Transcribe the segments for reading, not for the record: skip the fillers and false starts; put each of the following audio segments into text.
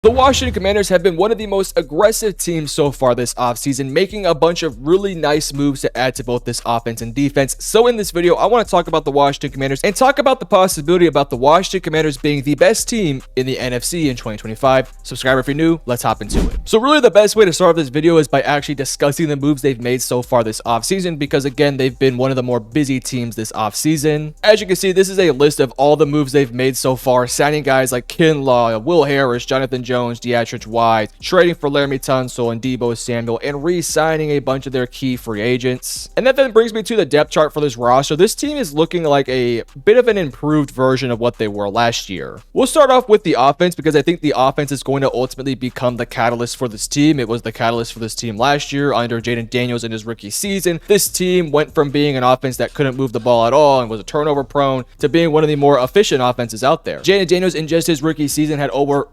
The Washington Commanders have been one of the most aggressive teams so far this offseason, making a bunch of really nice moves to add to both this offense and defense. So in this video, I want to talk about the Washington Commanders and talk about the possibility about the Washington Commanders being the best team in the NFC in 2025. Subscribe if you're new, let's hop into it. So really the best way to start this video is by actually discussing the moves they've made so far this offseason, because again, they've been one of the more busy teams this offseason. As you can see, this is a list of all the moves they've made so far, signing guys like Kinlaw, Will Harris, Jonathan Jones, Deatrich Wise, trading for Laramie Tunsil and Deebo Samuel, and re-signing a bunch of their key free agents. And that then brings me to the depth chart for this roster. This team is looking like a bit of an improved version of what they were last year. We'll start off with the offense, because I think the offense is going to ultimately become the catalyst for this team. It was the catalyst for this team last year under Jaden Daniels in his rookie season. This team went from being an offense that couldn't move the ball at all and was a turnover prone to being one of the more efficient offenses out there. Jaden Daniels in just his rookie season had over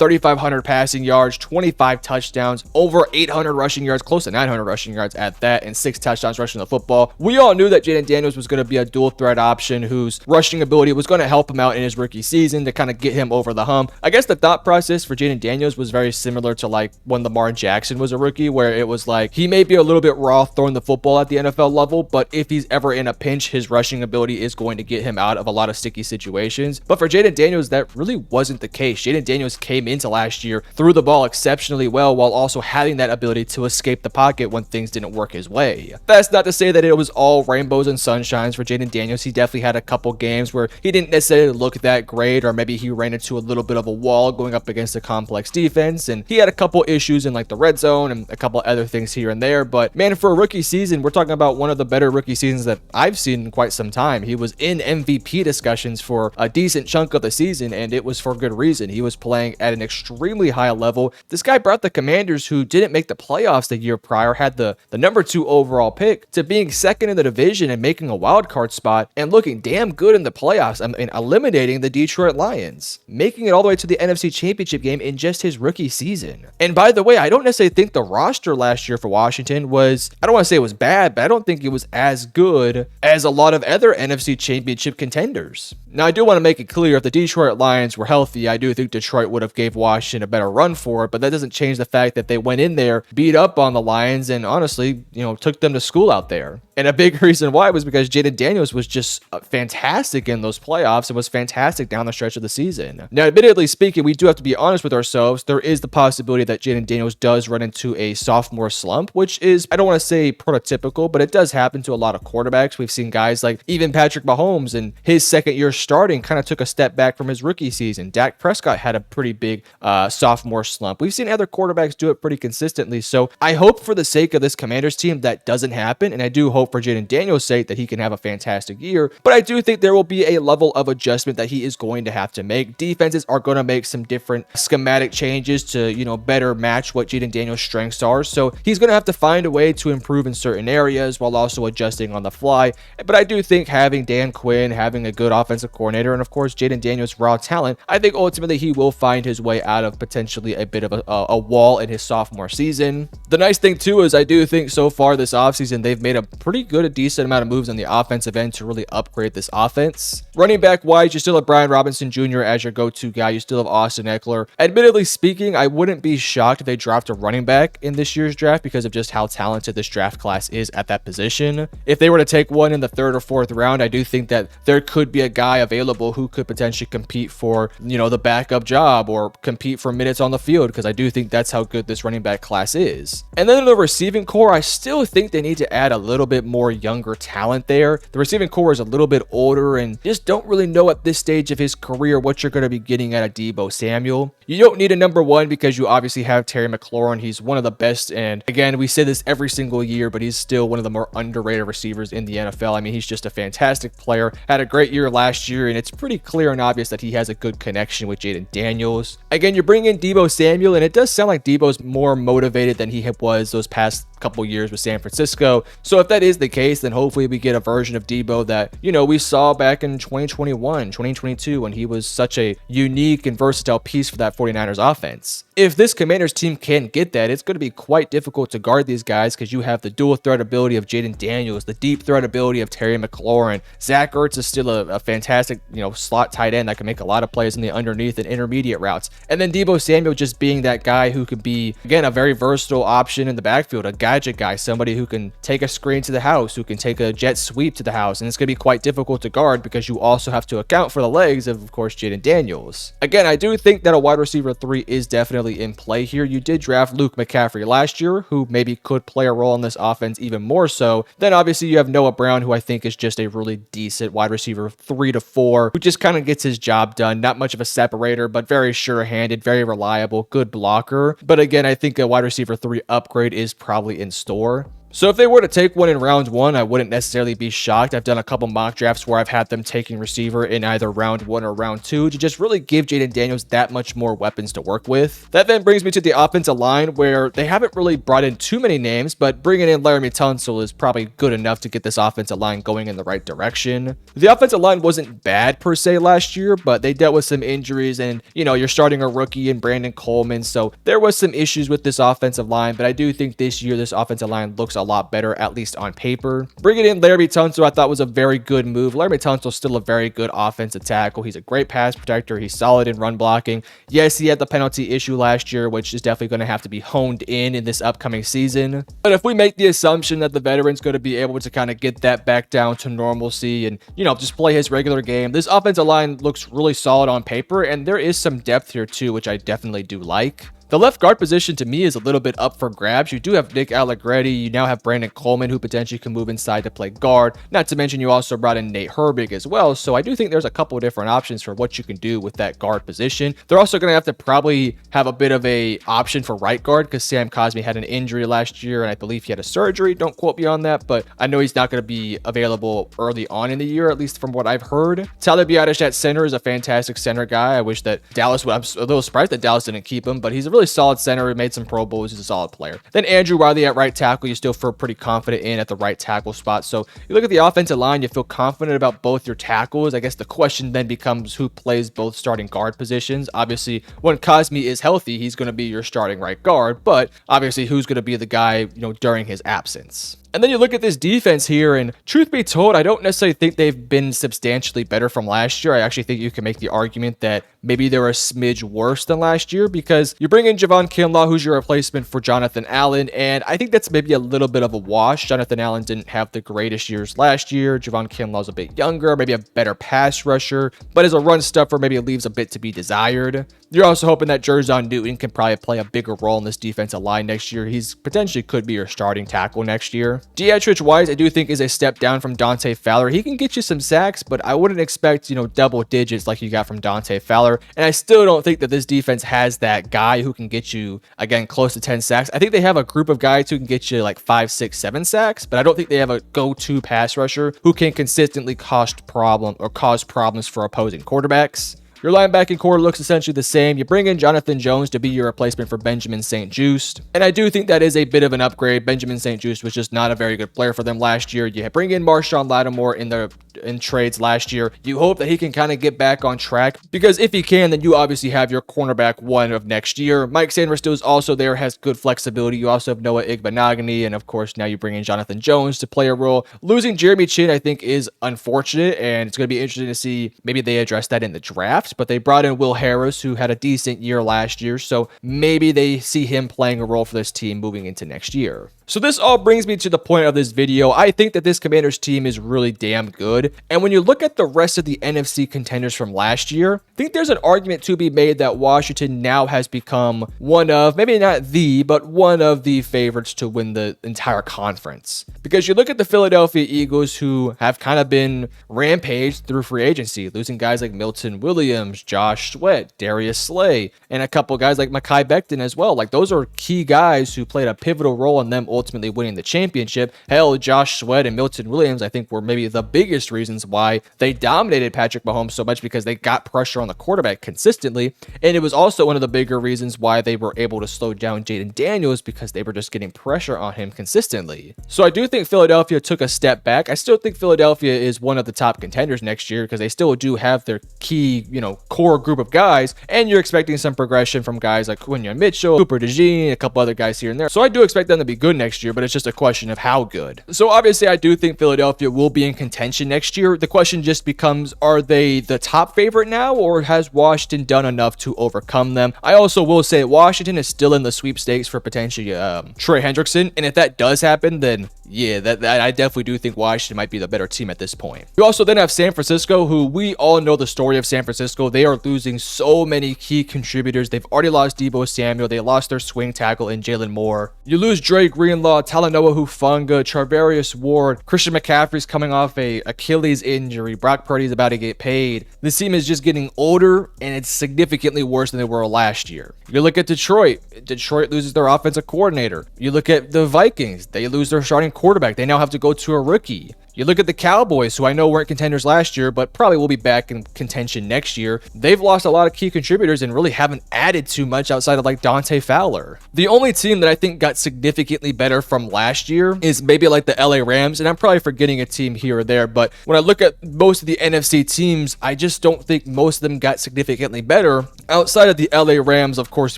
3,500 passing yards, 25 touchdowns, over 800 rushing yards, close to 900 rushing yards at that, and 6 touchdowns rushing the football. We all knew that Jaden Daniels was going to be a dual threat option whose rushing ability was going to help him out in his rookie season to kind of get him over the hump. I guess the thought process for Jaden Daniels was very similar to like when Lamar Jackson was a rookie, where it was like he may be a little bit raw throwing the football at the NFL level, but if he's ever in a pinch, his rushing ability is going to get him out of a lot of sticky situations. But for Jaden Daniels, that really wasn't the case. Jaden Daniels came into last year, threw the ball exceptionally well, while also having that ability to escape the pocket when things didn't work his way. That's not to say that it was all rainbows and sunshines for Jaden Daniels. He definitely had a couple games where he didn't necessarily look that great, or maybe he ran into a little bit of a wall going up against a complex defense, and he had a couple issues in like the red zone and a couple other things here and there. But man, for a rookie season, we're talking about one of the better rookie seasons that I've seen in quite some time. He was in MVP discussions for a decent chunk of the season, and it was for good reason. He was playing at an extremely high level. This guy brought the Commanders, who didn't make the playoffs the year prior, had the number 2 overall pick, to being second in the division and making a wild card spot and looking damn good in the playoffs. I mean, eliminating the Detroit Lions, making it all the way to the NFC Championship game in just his rookie season. And by the way, I don't necessarily think the roster last year for Washington was, I don't want to say it was bad, but I don't think it was as good as a lot of other NFC Championship contenders. Now, I do want to make it clear, if the Detroit Lions were healthy, I do think Detroit would have gave Washington a better run for it, but that doesn't change the fact that they went in there, beat up on the Lions, and honestly, took them to school out there. And a big reason why was because Jaden Daniels was just fantastic in those playoffs and was fantastic down the stretch of the season. Now, admittedly speaking, we do have to be honest with ourselves. There is the possibility that Jaden Daniels does run into a sophomore slump, which is, I don't want to say prototypical, but it does happen to a lot of quarterbacks. We've seen guys like even Patrick Mahomes in his second year starting kind of took a step back from his rookie season. Dak Prescott had a pretty big sophomore slump. We've seen other quarterbacks do it pretty consistently. So I hope for the sake of this Commanders team that doesn't happen, and I do hope for Jaden Daniels' sake that he can have a fantastic year, but I do think there will be a level of adjustment that he is going to have to make. Defenses are going to make some different schematic changes to, better match what Jaden Daniels' strengths are, so he's going to have to find a way to improve in certain areas while also adjusting on the fly. But I do think having Dan Quinn, having a good offensive coordinator, and of course Jaden Daniels' raw talent, I think ultimately he will find his way out of potentially a bit of a wall in his sophomore season. The nice thing too is I do think so far this offseason they've made a pretty good, a decent amount of moves on the offensive end to really upgrade this offense. Running back wise, you still have Brian Robinson Jr. as your go-to guy. You still have Austin Eckler. Admittedly speaking, I wouldn't be shocked if they dropped a running back in this year's draft because of just how talented this draft class is at that position. If they were to take one in the 3rd or 4th round, I do think that there could be a guy available who could potentially compete for, the backup job or compete for minutes on the field, because I do think that's how good this running back class is. And then in the receiving core, I still think they need to add a little bit more younger talent there. The receiving core is a little bit older and just don't really know at this stage of his career what you're going to be getting out of Deebo Samuel. You don't need a number 1 because you obviously have Terry McLaurin. He's one of the best, and again, we say this every single year, but he's still one of the more underrated receivers in the NFL. I mean, he's just a fantastic player, had a great year last year, and it's pretty clear and obvious that he has a good connection with Jaden Daniels. Again, you're bringing in Deebo Samuel, and it does sound like Deebo's more motivated than he was those past couple years with San Francisco. So if that is the case, then hopefully we get a version of Deebo that, we saw back in 2021, 2022, when he was such a unique and versatile piece for that 49ers offense. if this Commanders team can get that, it's going to be quite difficult to guard these guys because you have the dual threat ability of Jaden Daniels, the deep threat ability of Terry McLaurin. Zach Ertz is still a fantastic, slot tight end that can make a lot of plays in the underneath and intermediate routes. And then Deebo Samuel just being that guy who could be, again, a very versatile option in the backfield, a gadget guy, somebody who can take a screen to the house, who can take a jet sweep to the house. And it's going to be quite difficult to guard because you also have to account for the legs of course, Jaden Daniels. Again, I do think that a wide receiver 3 is definitely in play here. You did draft Luke McCaffrey last year, who maybe could play a role in this offense even more so. Then obviously you have Noah Brown, who I think is just a really decent wide receiver 3 to 4, who just kind of gets his job done. Not much of a separator, but very sure-handed, very reliable, good blocker. But again, I think a wide receiver 3 upgrade is probably in store. So if they were to take one in round 1, I wouldn't necessarily be shocked. I've done a couple mock drafts where I've had them taking receiver in either round 1 or round 2 to just really give Jaden Daniels that much more weapons to work with. That then brings me to the offensive line, where they haven't really brought in too many names, but bringing in Laramie Tunsil is probably good enough to get this offensive line going in the right direction. The offensive line wasn't bad per se last year, but they dealt with some injuries, and you're starting a rookie in Brandon Coleman, so there was some issues with this offensive line. But I do think this year this offensive line looks a lot better, at least on paper. Bringing in Laramie Tunsil I thought was a very good move. Laramie Tunsil is still a very good offensive tackle. He's a great pass protector. He's solid in run blocking. Yes, he had the penalty issue last year, which is definitely going to have to be honed in this upcoming season. But if we make the assumption that the veteran's going to be able to kind of get that back down to normalcy and, just play his regular game, this offensive line looks really solid on paper, and there is some depth here too, which I definitely do like. The left guard position to me is a little bit up for grabs. You do have Nick Allegretti. You now have Brandon Coleman, who potentially can move inside to play guard. Not to mention you also brought in Nate Herbig as well. So I do think there's a couple of different options for what you can do with that guard position. They're also going to have to probably have a bit of a option for right guard because Sam Cosmi had an injury last year, and I believe he had a surgery. Don't quote me on that, but I know he's not going to be available early on in the year, at least from what I've heard. Tyler Biadasz at center is a fantastic center guy. I wish that Dallas would. I'm a little surprised that Dallas didn't keep him, but he's a really solid center. He made some Pro Bowls. He's a solid player. Then Andrew Riley at right tackle, you still feel pretty confident in at the right tackle spot. So you look at the offensive line, you feel confident about both your tackles. I guess the question then becomes who plays both starting guard positions. Obviously, when Cosmi is healthy, he's going to be your starting right guard, but obviously who's going to be the guy, during his absence. And then you look at this defense here, and truth be told, I don't necessarily think they've been substantially better from last year. I actually think you can make the argument that maybe they're a smidge worse than last year because you bring in Javon Kinlaw, who's your replacement for Jonathan Allen, and I think that's maybe a little bit of a wash. Jonathan Allen didn't have the greatest years last year. Javon Kinlaw's a bit younger, maybe a better pass rusher, but as a run stuffer, maybe it leaves a bit to be desired. You're also hoping that Jerzon Newton can probably play a bigger role in this defensive line next year. He's potentially could be your starting tackle next year. Dietrich Wise, I do think, is a step down from Dante Fowler. He can get you some sacks, but I wouldn't expect, double digits like you got from Dante Fowler. And I still don't think that this defense has that guy who can get you, again, close to 10 sacks. I think they have a group of guys who can get you like 5, 6, 7 sacks, but I don't think they have a go-to pass rusher who can consistently cause problems for opposing quarterbacks. Your linebacking core looks essentially the same. You bring in Jonathan Jones to be your replacement for Benjamin St-Juste. And I do think that is a bit of an upgrade. Benjamin St-Juste was just not a very good player for them last year. You bring in Marshawn Lattimore in trades last year. You hope that he can kind of get back on track because if he can, then you obviously have your cornerback 1 of next year. Mike Sainristil is also there, has good flexibility. You also have Noah Igbenogany, and of course now you bring in Jonathan Jones to play a role. Losing Jeremy Chin, I think, is unfortunate, and it's going to be interesting to see maybe they address that in the draft. But they brought in Will Harris, who had a decent year last year, so maybe they see him playing a role for this team moving into next year. So this all brings me to the point of this video. I think that this Commanders team is really damn good. And when you look at the rest of the NFC contenders from last year, I think there's an argument to be made that Washington now has become one of, maybe not the, but one of the favorites to win the entire conference. Because you look at the Philadelphia Eagles, who have kind of been rampaged through free agency, losing guys like Milton Williams, Josh Sweat, Darius Slay, and a couple guys like Mekhi Becton as well. Like, those are key guys who played a pivotal role in them ultimately winning the championship. Hell, Josh Sweat and Milton Williams, I think, were maybe the biggest reasons why they dominated Patrick Mahomes so much, because they got pressure on the quarterback consistently. And it was also one of the bigger reasons why they were able to slow down Jaden Daniels, because they were just getting pressure on him consistently. So I do think Philadelphia took a step back. I still think Philadelphia is one of the top contenders next year because they still do have their key, core group of guys, and you're expecting some progression from guys like Quinyon Mitchell, Cooper DeJean, a couple other guys here and there. So I do expect them to be good next year, but it's just a question of how good. So obviously I do think Philadelphia will be in contention next year. The question just becomes, are they the top favorite now, or has Washington done enough to overcome them? I also will say Washington is still in the sweepstakes for potentially Trey Hendrickson, and if that does happen, then yeah, that I definitely do think Washington might be the better team at this point. You also then have San Francisco, who we all know the story of San Francisco. They are losing so many key contributors. They've already lost Deebo Samuel. They lost their swing tackle in Jalen Moore. You lose Dre Greenlaw, Talanoa Hufanga, Charvarius Ward. Christian McCaffrey's coming off a Achilles injury. Brock Purdy's about to get paid. This team is just getting older, and it's significantly worse than they were last year. You look at Detroit. Detroit loses their offensive coordinator. You look at the Vikings. They lose their starting quarterback. They now have to go to a rookie. You look at the Cowboys, who I know weren't contenders last year, but probably will be back in contention next year. They've lost a lot of key contributors and really haven't added too much outside of like Dante Fowler. The only team that I think got significantly better from last year is maybe like the LA Rams, and I'm probably forgetting a team here or there, but when I look at most of the NFC teams, I just don't think most of them got significantly better outside of the LA Rams, of course,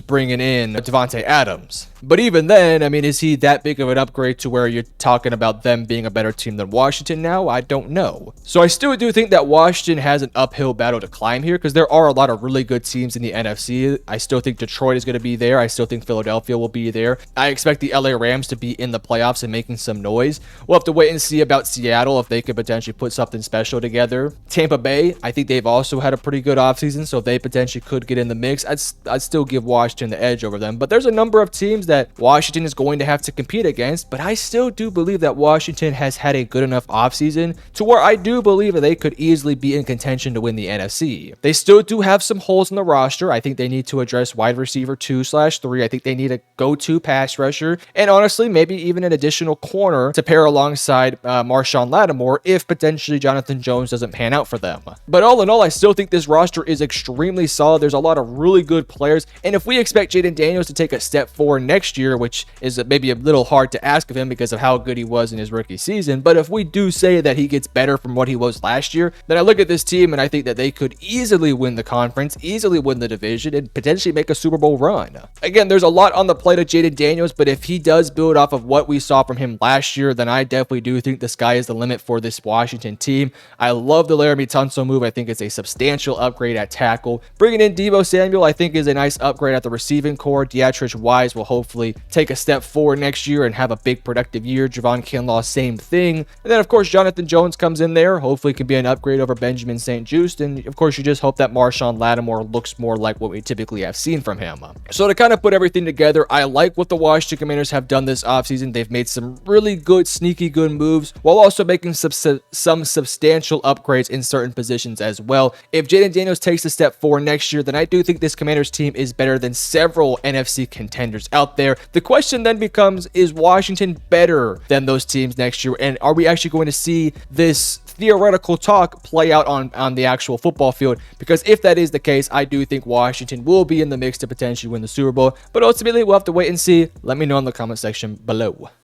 bringing in Devontae Adams. But even then, I mean, is he that big of an upgrade to where you're talking about them being a better team than Washington now? I don't know. So I still do think that Washington has an uphill battle to climb here because there are a lot of really good teams in the NFC. I still think Detroit is going to be there. I still think Philadelphia will be there. I expect the LA Rams to be in the playoffs and making some noise. We'll have to wait and see about Seattle if they could potentially put something special together. Tampa Bay, I think they've also had a pretty good offseason, so they potentially could get in the mix. I'd still give Washington the edge over them. But there's a number of teams that Washington is going to have to compete against, but I still do believe that Washington has had a good enough offseason to where I do believe that they could easily be in contention to win the NFC. They still do have some holes in the roster. I think they need to address wide receiver 2/3. I think they need a go-to pass rusher, and honestly, maybe even an additional corner to pair alongside Marshawn Lattimore if potentially Jonathan Jones doesn't pan out for them. But all in all, I still think this roster is extremely solid. There's a lot of really good players, and if we expect Jaden Daniels to take a step forward next year, which is maybe a little hard to ask of him because of how good he was in his rookie season, but if we do say that he gets better from what he was last year, then I look at this team and I think that they could easily win the conference, easily win the division, and potentially make a Super Bowl run. Again, there's a lot on the plate of Jaden Daniels, but if he does build off of what we saw from him last year, then I definitely do think the sky is the limit for this Washington team. I love the Laramie Tunsil move. I think it's a substantial upgrade at tackle. Bringing in Deebo Samuel, I think, is a nice upgrade at the receiving core. Deatrich Wise will hopefully take a step forward next year and have a big productive year. Javon Kinlaw, same thing. And then, of course, Jonathan Jones comes in there. Hopefully can be an upgrade over Benjamin St-Juste. And, of course, you just hope that Marshawn Lattimore looks more like what we typically have seen from him. So to kind of put everything together, I like what the Washington Commanders have done this offseason. They've made some really good, sneaky good moves while also making some substantial upgrades in certain positions as well. If Jaden Daniels takes a step forward next year, then I do think this Commanders team is better than several NFC contenders out there. The question then becomes, is Washington better than those teams next year? And are we actually going to see this theoretical talk play out on the actual football field? Because if that is the case, I do think Washington will be in the mix to potentially win the Super Bowl. But ultimately, we'll have to wait and see. Let me know in the comment section below.